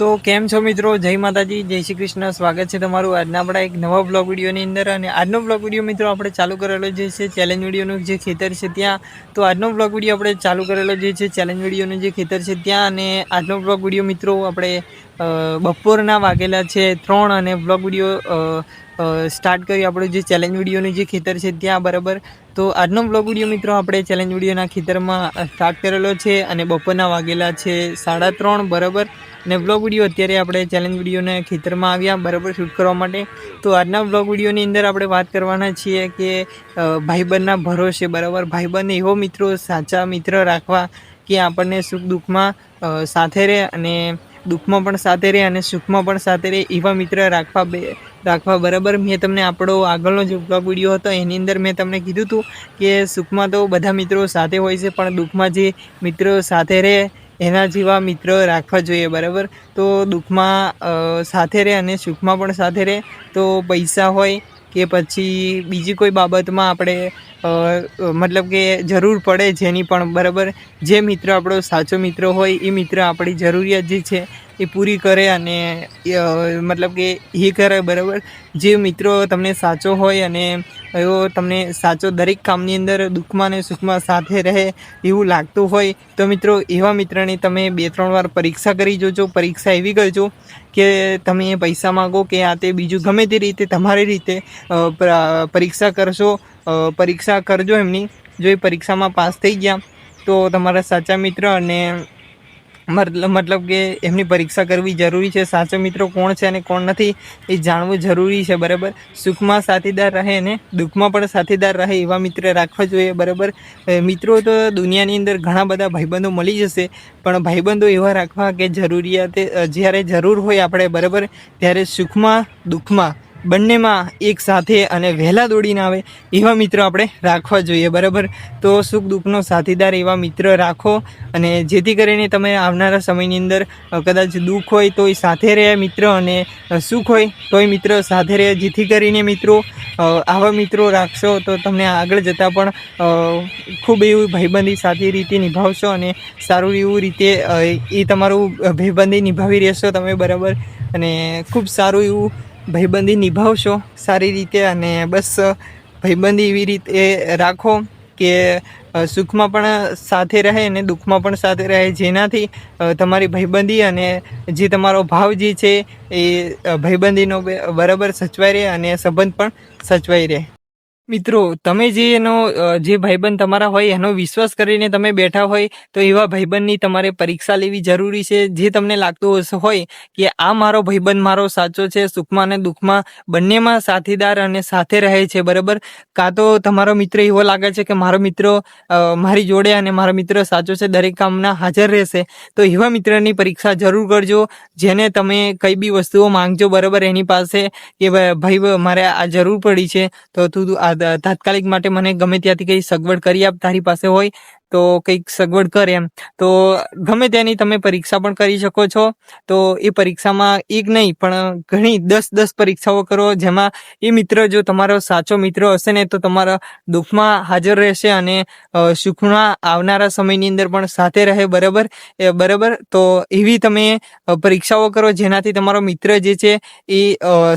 તો કેમ છો મિત્રો? જય માતાજી, જય શ્રી કૃષ્ણ. સ્વાગત છે તમારું આજના આપણા એક નવા બ્લોગ વિડીયોની અંદર. અને આજનો બ્લોગ વિડીયો મિત્રો આપણે ચાલુ કરેલો જે છે ચેલેન્જ વિડીયોનું જે ખેતર છે ત્યાં. તો આજનો બ્લોગ વિડીયો આપણે ચાલુ કરેલો જે છે ચેલેન્જ વિડીયોનું જે ખેતર છે ત્યાં. અને આજનો બ્લોગ વિડીયો મિત્રો આપણે બપોરના વાગેલા છે 3 અને બ્લોગ વિડીયો સ્ટાર્ટ કરી આપણું જે ચેલેન્જ વિડીયોનું જે ખેતર છે ત્યાં બરાબર. તો આજનો બ્લોગ વિડીયો મિત્રો આપણે ચેલેન્જ વિડીયોના ખેતરમાં સ્ટાર્ટ કરેલો છે અને બપોરના વાગેલા છે 3:30 બરાબર. અને બ્લોગ વિડીયો અત્યારે આપણે ચેલેન્જ વિડીયોને ખેતરમાં આવ્યા બરાબર શૂટ કરવા માટે. તો આજના બ્લોગ વિડીયોની અંદર આપણે વાત કરવાના છીએ કે ભાઈબંધના ભરોસે બરાબર. ભાઈબંધ એવો મિત્રો સાચા મિત્ર રાખવા કે આપણને સુખ દુઃખમાં સાથે રહે અને દુઃખમાં પણ સાથે રહે અને સુખમાં પણ સાથે રહે એવા મિત્ર રાખવા બરાબર. મેં તમને આપણો આગળનો જે બ્લોગ વિડીયો હતો એની અંદર મેં તમને કીધું હતું કે સુખમાં તો બધા મિત્રો સાથે હોય છે પણ દુઃખમાં જે મિત્રો સાથે રહે એના જેવા મિત્રો રાખવા જોઈએ બરાબર. તો દુઃખમાં સાથે રહે અને સુખમાં પણ સાથે રહે. તો પૈસા હોય કે પછી બીજી કોઈ બાબતમાં આપણે મતલબ કે જરૂર પડે જેની પણ બરાબર, જે મિત્ર આપણો સાચો મિત્ર હોય એ મિત્ર આપણી જરૂરિયાત જે છે એ પૂરી કરે અને મતલબ કે એ કરે બરાબર. જે મિત્રો તમને સાચો હોય અને એવો તમને સાચો દરેક કામની અંદર દુઃખમાં અને સુખમાં સાથે રહે એવું લાગતું હોય તો મિત્રો એવા મિત્રની તમે 2-3 વાર પરીક્ષા કરી જોજો. પરીક્ષા એવી કરજો કે તમે પૈસા માગો કે આ તે બીજું ગમે તે રીતે તમારી રીતે પરીક્ષા કરશો. પરીક્ષા કરજો એમની. જો એ પરીક્ષામાં પાસ થઈ ગયા તો તમારા સાચા મિત્ર અને મતલબ કે એમની પરીક્ષા કરવી જરૂરી છે. સાચો મિત્રો કોણ છે અને કોણ નથી એ જાણવું જરૂરી છે બરાબર. સુખમાં સાથીદાર રહે અને દુઃખમાં પણ સાથીદાર રહે એવા મિત્ર રાખવા જોઈએ બરાબર. મિત્રો તો દુનિયાની અંદર ઘણા બધા ભાઈબંધો મળી જશે પણ ભાઈબંધો એવા રાખવા કે જરૂરિયાતે જ્યારે જરૂર હોય આપણે બરાબર ત્યારે સુખમાં દુઃખમાં બંનેમાં એક સાથે અને વહેલા દોડીને આવે એવા મિત્રો આપણે રાખવા જોઈએ બરાબર. તો સુખ દુઃખનો સાથીદાર એવા મિત્ર રાખો અને જેથી કરીને તમે આવનારા સમયની અંદર કદાચ દુઃખ હોય તો એ સાથે રહે મિત્ર અને સુખ હોય તોય મિત્ર સાથે રહે. જેથી કરીને મિત્રો આવા મિત્રો રાખશો તો તમને આગળ જતાં પણ ખૂબ એવું ભાઈબંધી સારી રીતે નિભાવશો અને સારું એવું રીતે એ તમારું ભાઈબંધી નિભાવી રહેશો તમે બરાબર. અને ખૂબ સારું એવું ભાઈબંધી નિભાવશો સારી રીતે. અને બસ ભાઈબંધી એવી રીતે રાખો કે સુખમાં પણ સાથે રહે અને દુઃખમાં પણ સાથે રહે, જેનાથી તમારી ભાઈબંધી અને જે તમારો ભાવ જે છે એ ભાઈબંધીનો બરાબર સચવાઈ રહે અને સંબંધ પણ સચવાઈ રહે. મિત્રો તમે જે જે ભાઈબંધ તમારા હોય એનો વિશ્વાસ કરીને તમે બેઠા હોય તો એવા ભાઈબંધની તમારે પરીક્ષા લેવી જરૂરી છે. જે તમને લાગતું હોય કે આ મારો ભાઈબંધ મારો સાચો છે, સુખમાં અને દુઃખમાં બંનેમાં સાથીદાર અને સાથે રહે છે બરાબર. કાં તો તમારો મિત્ર એવો લાગે છે કે મારો મિત્ર મારી જોડે અને મારો મિત્ર સાચો છે, દરેક કામના હાજર રહેશે, તો એવા મિત્રની પરીક્ષા જરૂર કરજો. જેને તમે કઈ બી વસ્તુઓ માંગજો બરાબર એની પાસે કે ભાઈ મારે આ જરૂર પડી છે તો તું તાત્કાલિક માટે મને ગમે ત્યાંથી કંઈ સગવડ કરી આપ, તારી પાસે હોય તો કંઈક સગવડ કર એમ. તો ગમે તેની તમે પરીક્ષા પણ કરી શકો છો. તો એ પરીક્ષામાં એક નહીં પણ ઘણી 10 પરીક્ષાઓ કરો, જેમાં એ મિત્ર જો તમારો સાચો મિત્ર હશે ને તો તમારા દુઃખમાં હાજર રહેશે અને સુખમાં આવનારા સમયની અંદર પણ સાથે રહે બરાબર. તો એવી તમે પરીક્ષાઓ કરો જેનાથી તમારો મિત્ર જે છે એ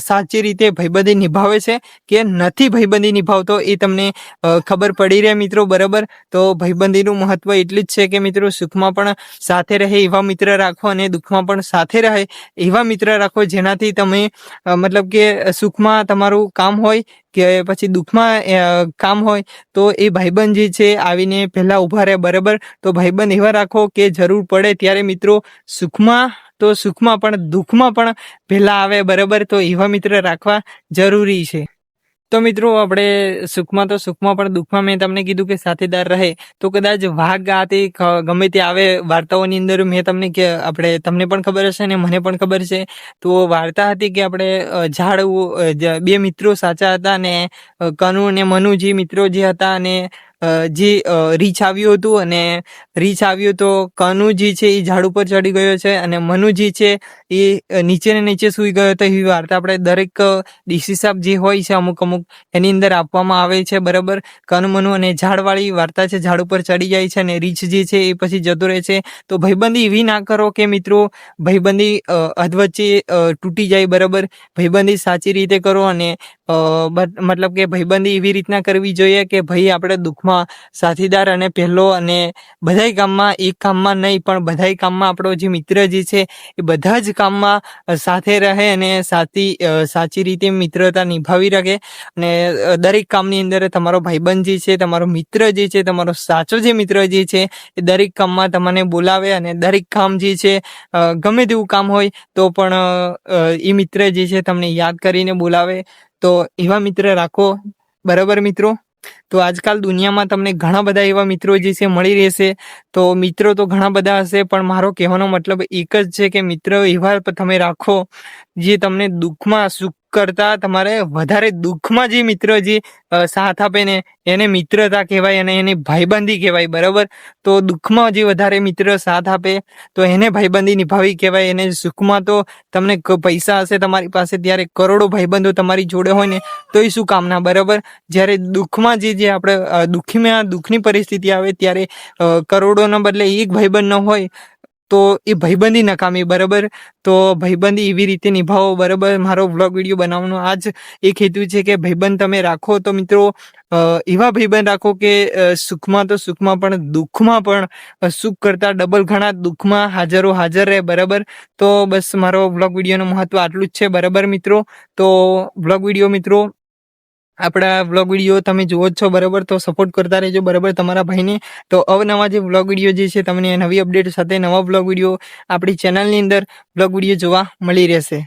સાચી રીતે ભાઈબંધી નિભાવે છે કે નથી ભાઈબંધી નિભાવતો એ તમને ખબર પડી રહે મિત્રો બરાબર. તો ભાઈબંધીનું મહત્વ એટલું જ છે કે મિત્રો સુખમાં પણ સાથે રહે એવા મિત્ર રાખો અને દુઃખમાં પણ સાથે રહે એવા મિત્ર રાખો, જેનાથી તમે મતલબ કે સુખમાં તમારું કામ હોય કે પછી દુઃખમાં કામ હોય તો એ ભાઈબંધ જે છે આવીને પહેલાં ઊભા રહે બરાબર. તો ભાઈબંધ એવા રાખો કે જરૂર પડે ત્યારે મિત્રો સુખમાં પણ દુઃખમાં પણ પહેલાં આવે બરાબર. તો એવા મિત્ર રાખવા જરૂરી છે. તો મિત્રો આપણે સુખમાં પણ દુઃખમાં મેં તમને કીધું કે સાથીદાર રહે. તો કદાચ વાઘ આ તે ગમે તે આવે વાર્તાઓની અંદર મેં તમને તમને પણ ખબર હશે ને મને પણ ખબર છે. તો વાર્તા હતી કે આપણે 2 મિત્રો સાચા હતા ને કનુ અને મનુ જે મિત્રો જે હતા અને જે રીંછ આવ્યું હતું અને રીંછ આવ્યું તો કનુજી છે એ ઝાડ ઉપર ચડી ગયો છે અને મનુજી છે એ નીચે ને નીચે સૂઈ ગયો હતો. એવી વાર્તા આપણે દરેક ડીસીસાબ જે હોય છે અમુક એની અંદર આપવામાં આવે છે. બરાબર, કનુ મનુ અને ઝાડવાળી વાર્તા છે. ઝાડ ઉપર ચડી જાય છે અને રીંછ જે છે એ પછી જતો રહે છે. તો ભાઈબંધી એવી ના કરો કે મિત્રો ભાઈબંધી અધવચ્ચે તૂટી જાય. બરાબર, ભાઈબંધી સાચી રીતે કરો અને મતલબ કે ભાઈબંધી એવી રીતના કરવી જોઈએ કે ભાઈ આપણે દુઃખમાં સાથીદાર અને પહેલો અને બધાય કામમાં, એક કામમાં નહીં પણ બધાય કામમાં આપણો જે મિત્ર જે છે એ બધા જ કામમાં સાથે રહે અને સાચી રીતે મિત્રતા નિભાવી રાખે અને દરેક કામની અંદર તમારો ભાઈબંધ જે છે, તમારો મિત્ર જે છે, તમારો સાચો જે મિત્ર જે છે એ દરેક કામમાં તમને બોલાવે અને દરેક કામ જે છે ગમે તેવું કામ હોય તો પણ એ મિત્ર જે છે તમને યાદ કરીને બોલાવે. તો એવા મિત્ર રાખો. બરાબર મિત્રો, તો આજકાલ દુનિયામાં તમને ઘણા બધા એવા મિત્રો જે છે મળી રહેશે. તો મિત્રો તો ઘણા બધા હશે પણ મારો કહેવાનો મતલબ એક જ છે કે મિત્ર એવા તમે રાખો જે તમને દુઃખમાં, સુખ કરતા તમારે વધારે દુઃખમાં જે મિત્ર જે સાથ આપે ને એને મિત્રતા કહેવાય અને એને ભાઈબંધી કહેવાય. બરાબર, તો દુઃખમાં જે વધારે મિત્ર સાથ આપે તો એને ભાઈબંધી નિભાવી કહેવાય. એને સુખમાં તો તમને પૈસા હશે તમારી પાસે ત્યારે કરોડો ભાઈબંધો તમારી જોડે હોય ને તો એ શું કામના. બરાબર, જ્યારે દુઃખમાં જે આપણે દુઃખની પરિસ્થિતિ આવે ત્યારે કરોડોના બદલે એક ભાઈબંધ ન હોય તો એ ભાઈબંધી નકામી. બરાબર, તો ભાઈબંધી એવી રીતે નિભાવો. બરાબર, મારો વ્લોગ વિડીયો બનાવવાનો આ જ એક હેતુ છે કે ભાઈબંધ તમે રાખો તો મિત્રો એવા ભાઈબંધ રાખો કે સુખમાં તો સુખમાં પણ દુઃખમાં પણ સુખ કરતા ડબલ ઘણા દુઃખમાં હાજર રહે. બરાબર, તો બસ મારો વ્લોગ વિડીયોનું મહત્વ આટલું જ છે. બરાબર મિત્રો, તો વ્લોગ વિડીયો મિત્રો આપણા વ્લોગ વિડીયો તમે જુઓ જ છો. બરાબર, તો સપોર્ટ કરતા રહેજો. બરાબર, તમારા ભાઈને. તો અવનવા જે વ્લોગ વિડીયો જે છે તમને નવી અપડેટ સાથે નવા વ્લોગ વિડીયો આપણી ચેનલની અંદર વ્લોગ વિડીયો જોવા મળી રહેશે.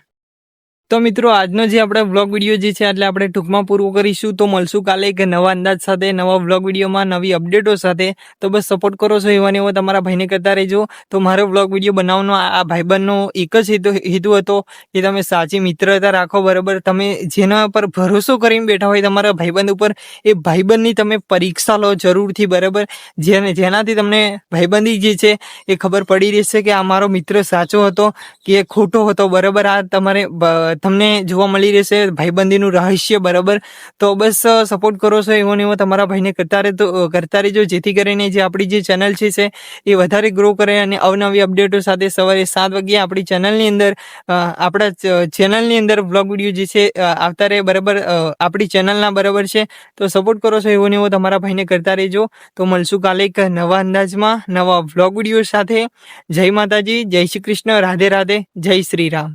તો મિત્રો આજનો જે આપણે વ્લોગ વિડીયો જે છે એટલે આપણે ટૂંકમાં પૂરું કરીશું. તો મળશું કાલે એક નવા અંદાજ સાથે, નવા વ્લોગ વિડીયોમાં, નવી અપડેટો સાથે. તો બસ સપોર્ટ કરો છો એવા ને એવો તમારા ભાઈને કરતા રહેજો. તો મારો વ્લોગ વિડીયો બનાવવાનો આ ભાઈબંધનો એક જ હેતુ હતો કે તમે સાચી મિત્રતા રાખો. બરાબર, તમે જેના પર ભરોસો કરીને બેઠા હોય તમારા ભાઈબંધ ઉપર, એ ભાઈબંધની તમે પરીક્ષા લો જરૂરથી. બરાબર, જેનાથી તમને ભાઈબંધી જે છે એ ખબર પડી રહેશે કે આ મારો મિત્ર સાચો હતો કે ખોટો હતો. બરાબર, આ તમને જોવા મળી રહેશે ભાઈબંધીનું રહસ્ય. બરાબર, તો બસ સપોર્ટ કરો છો એવો ને એવો તમારા ભાઈને કરતા રહેજો જેથી કરીને જે આપણી જે ચેનલ છે એ વધારે ગ્રો કરે અને અવનવી અપડેટો સાથે સવારે 7 વાગ્યે આપણી ચેનલની અંદર આપણા ચેનલની અંદર વ્લોગ વિડીયો જે છે આવતા રહે. બરાબર, આપણી ચેનલના. બરાબર છે, તો સપોર્ટ કરો છો એવો ને એવો તમારા ભાઈને કરતા રહેજો. તો મળશું કાલે એક નવા અંદાજમાં, નવા વ્લોગ વિડીયો સાથે. જય માતાજી, જય શ્રી કૃષ્ણ, રાધે રાધે, જય શ્રી રામ.